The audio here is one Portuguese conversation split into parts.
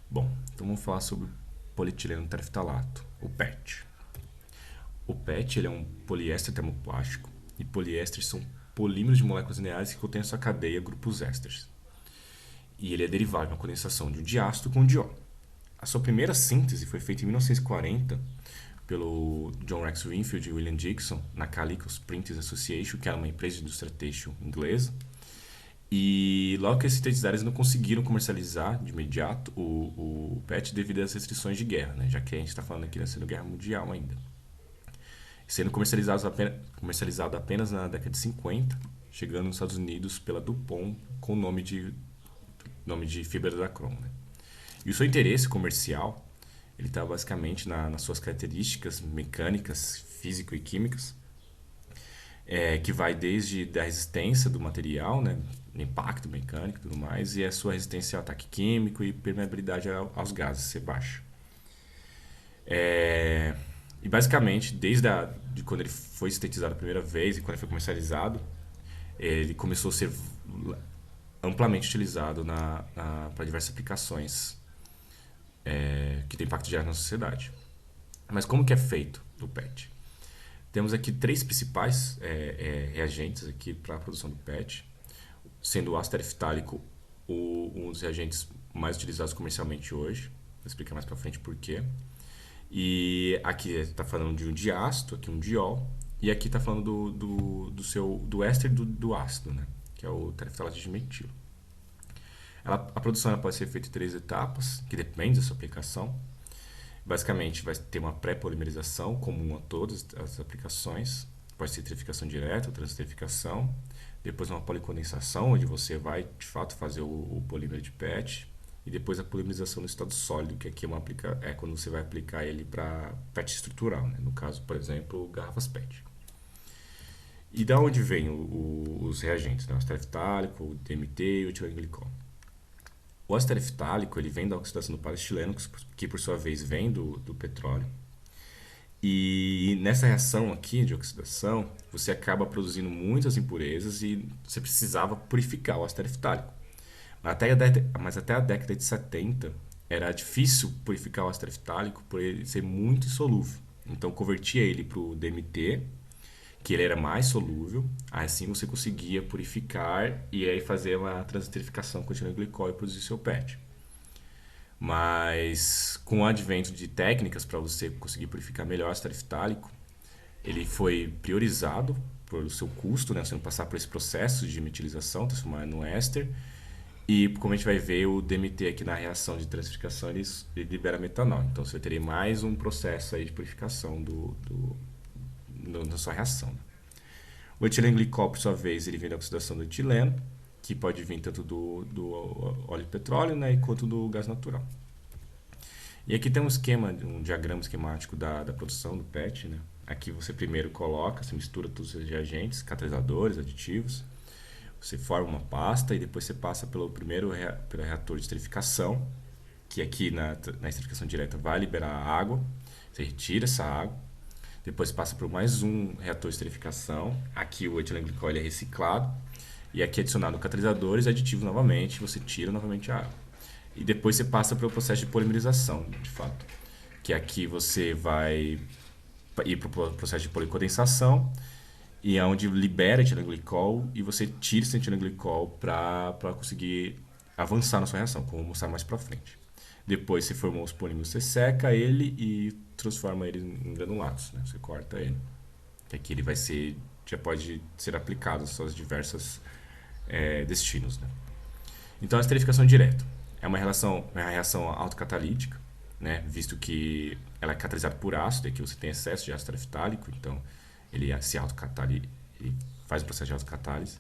Bom, então vamos falar sobre o polietileno terftalato, o PET. O PET ele é um poliéster termoplástico e poliésteres são polímeros de moléculas lineares que contêm em sua cadeia grupos ésteres. E ele é derivado de uma condensação de um diácido com um diol. A sua primeira síntese foi feita em 1940 pelo John Rex Winfield e William Dixon na Calicos Printers Association, que era uma empresa de indústria têxtil inglesa. E logo que esses sintetizaram, eles não conseguiram comercializar de imediato o PET devido às restrições de guerra, né? Já que a gente está falando aqui da Segunda Guerra Mundial ainda. Sendo comercializado apenas na década de 50, chegando nos Estados Unidos pela DuPont com o nome de fibra-dacron, né? E o seu interesse comercial ele está basicamente nas suas características mecânicas, físico e químicas, que vai desde da resistência do material, né, impacto mecânico e tudo mais, e a sua resistência ao ataque químico e permeabilidade aos gases ser baixa. É, e basicamente, de quando ele foi sintetizado a primeira vez e quando ele foi comercializado, ele começou a ser amplamente utilizado para diversas aplicações que têm impacto direto na sociedade. Mas como que é feito o PET? Temos aqui três principais reagentes aqui para a produção do PET, sendo o ácido tereftálico um dos reagentes mais utilizados comercialmente hoje. Vou explicar mais para frente por quê. E aqui está falando de um diácido, aqui um diol, e aqui está falando do éster do ácido, né? Que é o tereftalato de metilo. A produção ela pode ser feita em três etapas, que depende da sua aplicação. Basicamente, vai ter uma pré-polimerização comum a todas as aplicações. Pode ser trificação direta ou transtrificação. Depois uma policondensação, onde você vai, de fato, fazer o polímero de PET. E depois a polimerização no estado sólido, que aqui é quando você vai aplicar ele para PET estrutural. Né? No caso, por exemplo, garrafas PET. E da onde vem os reagentes? Né? O ácido tereftálico, o DMT e o etilenglicol. O ácido tereftálico ele vem da oxidação do paraestileno, que por sua vez vem do petróleo. E nessa reação aqui de oxidação, você acaba produzindo muitas impurezas e você precisava purificar o ácido tereftálico. Mas até a década de 70 era difícil purificar o ácido tereftálico por ele ser muito insolúvel. Então convertia ele para o DMT, que ele era mais solúvel, assim você conseguia purificar e aí fazer uma transiterificação com etileno glicol e produzir seu PET. Mas com o advento de técnicas para você conseguir purificar melhor o ácido tereftálico, ele foi priorizado pelo seu custo, né? Você não passar por esse processo de metilização, transformar no éster. E como a gente vai ver, o DMT aqui na reação de transferificação ele libera metanol. Então você vai ter mais um processo aí de purificação da sua reação. Né? O etilenglicol, por sua vez, ele vem da oxidação do etileno, que pode vir tanto do óleo de petróleo, né, quanto do gás natural. E aqui tem um diagrama esquemático da produção do PET. Né? Aqui você primeiro coloca, você mistura todos os reagentes, catalisadores, aditivos. Você forma uma pasta e depois você passa pelo reator de esterificação, que aqui na esterificação direta vai liberar a água. Você retira essa água. Depois passa por mais um reator de esterificação. Aqui o etilenglicol é reciclado. E aqui é adicionado catalisadores e aditivos novamente. Você tira novamente a água. E depois você passa pelo processo de polimerização, de fato. Que aqui você vai ir para o processo de policondensação. E é onde libera etilenglicol e você tira esse etilenglicol para conseguir avançar na sua reação, como eu vou mostrar mais para frente. Depois você formou os polímeros, você seca ele e transforma ele em granulatos, né? Você corta ele. Que aqui ele já pode ser aplicado aos seus diversos destinos, né? Então a esterificação direta é uma reação autocatalítica, né? Visto que ela é catalisada por ácido, e aqui você tem excesso de ácido tereftálico, então ele se autocatalisa, ele faz o processo de autocatálise.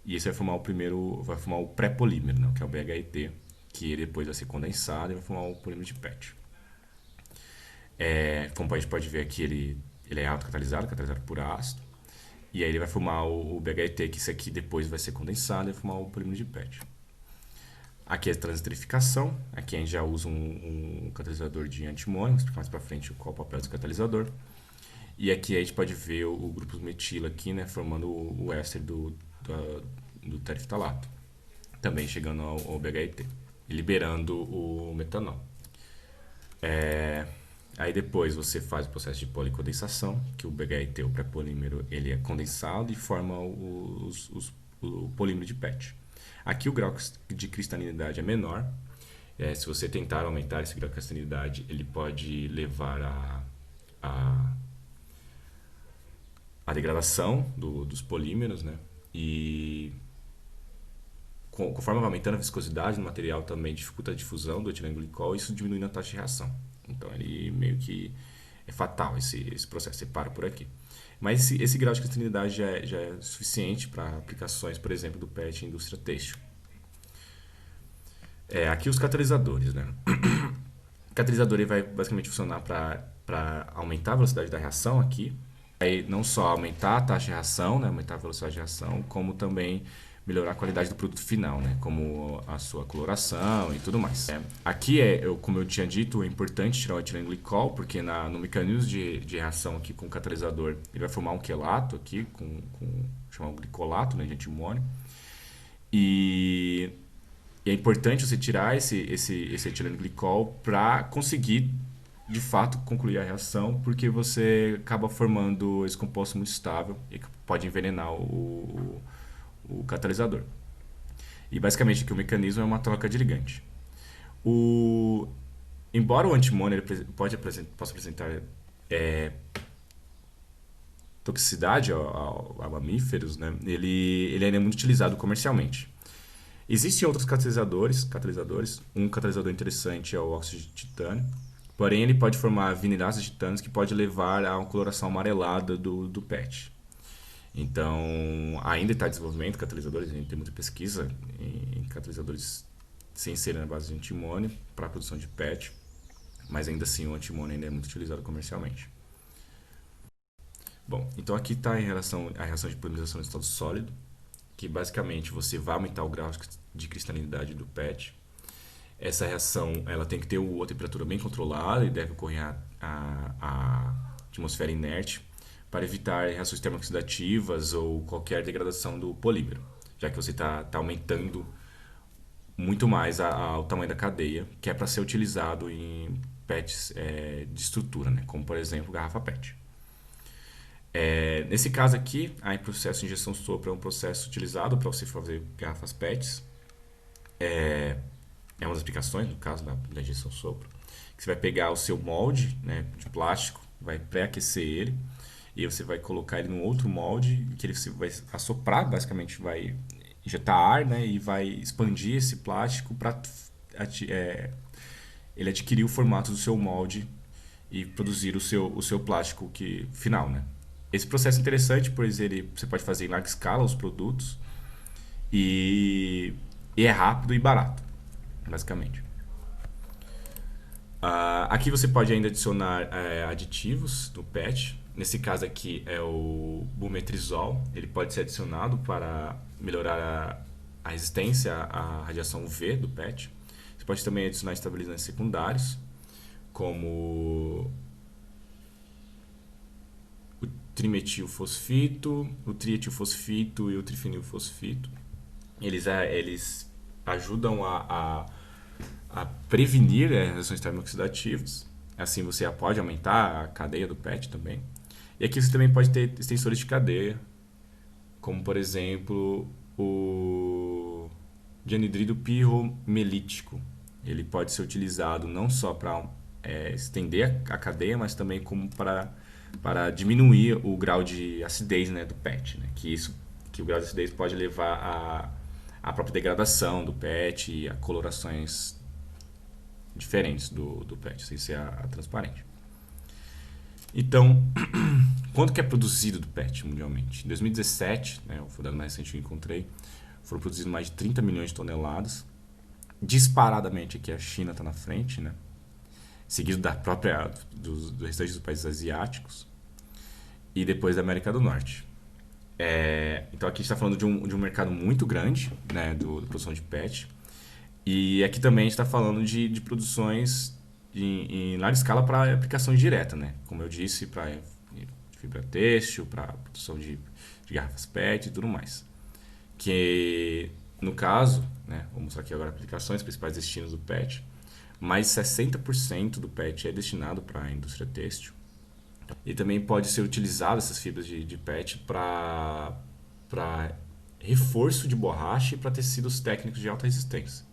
E esse vai formar o pré-polímero, né? Que é o BHET, que depois vai ser condensado e vai formar o polímero de PET. Como a gente pode ver aqui, ele é autocatalisado, catalisado por ácido. E aí ele vai formar o BHET, que isso aqui depois vai ser condensado e vai formar o polímero de PET. Aqui é a transiterificação. Aqui a gente já usa um catalisador de antimônio. Vou explicar mais para frente qual é o papel desse catalisador. E aqui a gente pode ver o grupo metila aqui, né, formando o éster do tereftalato. Também chegando ao BHET. e liberando o metanol. É, Aí depois você faz o processo de policondensação, que o BHT, o pré-polímero, ele é condensado e forma o polímero de PET. Aqui o grau de cristalinidade é menor. Se você tentar aumentar esse grau de cristalinidade, ele pode levar a, a degradação dos polímeros, né? E conforme vai aumentando a viscosidade do material, também dificulta a difusão do etilenglicol e isso diminui a taxa de reação. Então ele meio que é fatal esse processo, você para por aqui. Mas esse grau de cristalinidade já é suficiente para aplicações, por exemplo, do PET em indústria têxtil. Aqui os catalisadores, né? O catalisador ele vai basicamente funcionar para aumentar a velocidade da reação aqui. Aí não só aumentar a taxa de reação, né, aumentar a velocidade de reação, como também melhorar a qualidade do produto final, né, como a sua coloração e tudo mais. Aqui como eu tinha dito, é importante tirar o etilenglicol, porque no mecanismo de reação aqui com o catalisador, ele vai formar um quelato aqui, chamar um glicolato, né, de antimônio. E é importante você tirar esse etilenglicol para conseguir de fato concluir a reação, porque você acaba formando esse composto muito estável e que pode envenenar o catalisador. E basicamente aqui o mecanismo é uma troca de ligante. Embora o antimônio ele possa apresentar toxicidade a mamíferos, né, ele ainda é muito utilizado comercialmente. Existem outros catalisadores. Um catalisador interessante é o óxido de titânio. Porém, ele pode formar vinilase de titânio que pode levar a uma coloração amarelada do PET. Então, ainda está em desenvolvimento catalisadores. A gente tem muita pesquisa em catalisadores sem serem na base de antimônio para a produção de PET. Mas ainda assim, o antimônio ainda é muito utilizado comercialmente. Bom, então aqui está a reação de polimerização em estado sólido, que basicamente você vai aumentar o grau de cristalinidade do PET. Essa reação ela tem que ter a temperatura bem controlada e deve ocorrer a atmosfera inerte para evitar reações termooxidativas ou qualquer degradação do polímero, já que você está aumentando muito mais o tamanho da cadeia, que é para ser utilizado em PETs de estrutura, né? Como por exemplo garrafa PET. Nesse caso aqui, o processo de injeção sopro é um processo utilizado para você fazer garrafas PETs. É uma das aplicações, no caso da injeção sopro, que você vai pegar o seu molde, né, de plástico, vai pré-aquecer ele, e você vai colocar ele num outro molde, que ele vai assoprar, basicamente vai injetar ar, né, e vai expandir esse plástico para ele adquirir o formato do seu molde e produzir o seu plástico final, né. Esse processo é interessante, pois você pode fazer em larga escala os produtos e é rápido e barato, basicamente. Aqui você pode ainda adicionar aditivos no PET. Nesse caso aqui é o bumetrizol. Ele pode ser adicionado para melhorar a resistência à radiação UV do PET. Você pode também adicionar estabilizantes secundários, como o trimetilfosfito, o trietilfosfito e o trifenilfosfito. Eles ajudam a prevenir reações termooxidativas. Assim você pode aumentar a cadeia do PET também. E aqui você também pode ter extensores de cadeia, como por exemplo o dianidrido pirromelítico. Ele pode ser utilizado não só para estender a cadeia, mas também como para diminuir o grau de acidez, né, do PET, né? Que o grau de acidez pode levar à própria degradação do PET e a colorações diferentes do PET, sem ser a transparente. Então, quanto que é produzido do PET mundialmente? Em 2017, né, o dado mais recente que eu encontrei, foram produzidos mais de 30 milhões de toneladas. Disparadamente aqui a China está na frente, né? Seguido do restante dos países asiáticos e depois da América do Norte. Então aqui a gente está falando de um mercado muito grande, né, da produção de PET. E aqui também a gente está falando de produções em larga escala para aplicação direta, né? Como eu disse, para fibra têxtil, para produção de garrafas PET e tudo mais. Que, no caso, né? Vou mostrar aqui agora aplicações, principais destinos do PET. Mais 60% do PET é destinado para a indústria têxtil. E também pode ser utilizado essas fibras de PET para reforço de borracha e para tecidos técnicos de alta resistência.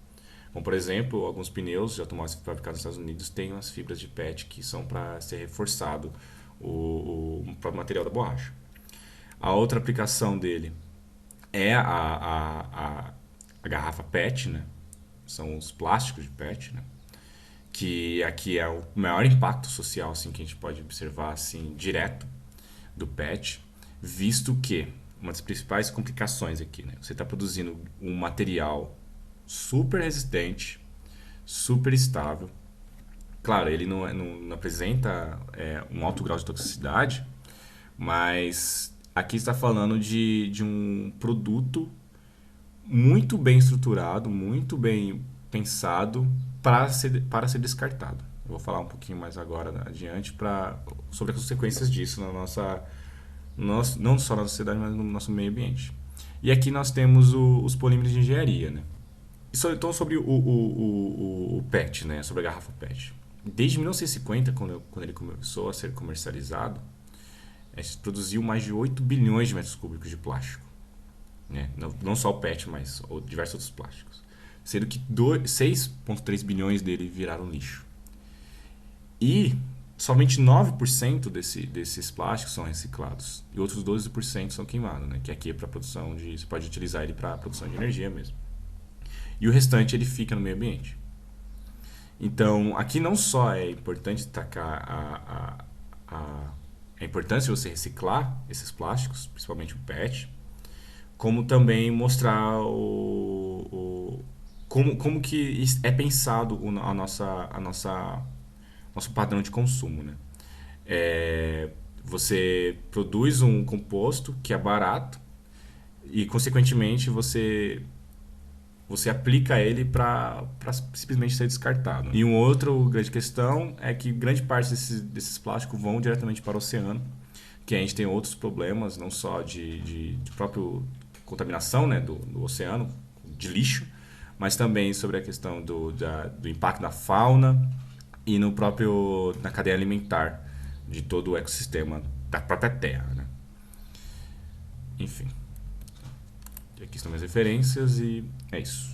Como, por exemplo, alguns pneus de automóveis fabricados nos Estados Unidos têm as fibras de PET que são para ser reforçado o próprio material da borracha. A outra aplicação dele é a garrafa PET, né? São os plásticos de PET, né? Que aqui é o maior impacto social assim, que a gente pode observar assim, direto do PET, visto que uma das principais complicações aqui, né? Você está produzindo um material super resistente, super estável. Claro, ele não apresenta um alto grau de toxicidade, mas aqui está falando de um produto muito bem estruturado, muito bem pensado para ser descartado. Eu vou falar um pouquinho mais agora adiante sobre as consequências disso na não só na sociedade, mas no nosso meio ambiente. E aqui nós temos os polímeros de engenharia, né? Então, sobre o PET, né? Sobre a garrafa PET. Desde 1950, quando ele começou a ser comercializado, se produziu mais de 8 bilhões de metros cúbicos de plástico. Né? Não só o PET, mas diversos outros plásticos. Sendo que 6,3 bilhões dele viraram lixo. E somente 9% desses plásticos são reciclados. E outros 12% são queimados, né? Que aqui é para produção de... Você pode utilizar ele para produção de energia mesmo. E o restante ele fica no meio ambiente. Então, aqui não só é importante destacar a importância de você reciclar esses plásticos, principalmente o PET, como também mostrar como que é pensado nosso padrão de consumo, né? Você produz um composto que é barato e, consequentemente, você aplica ele para simplesmente ser descartado. E uma outra grande questão é que grande parte desses plásticos vão diretamente para o oceano, que a gente tem outros problemas, não só de própria contaminação, né, do oceano, de lixo, mas também sobre a questão do impacto na fauna e na cadeia alimentar de todo o ecossistema da própria Terra, né? Enfim. Aqui estão minhas referências e é isso.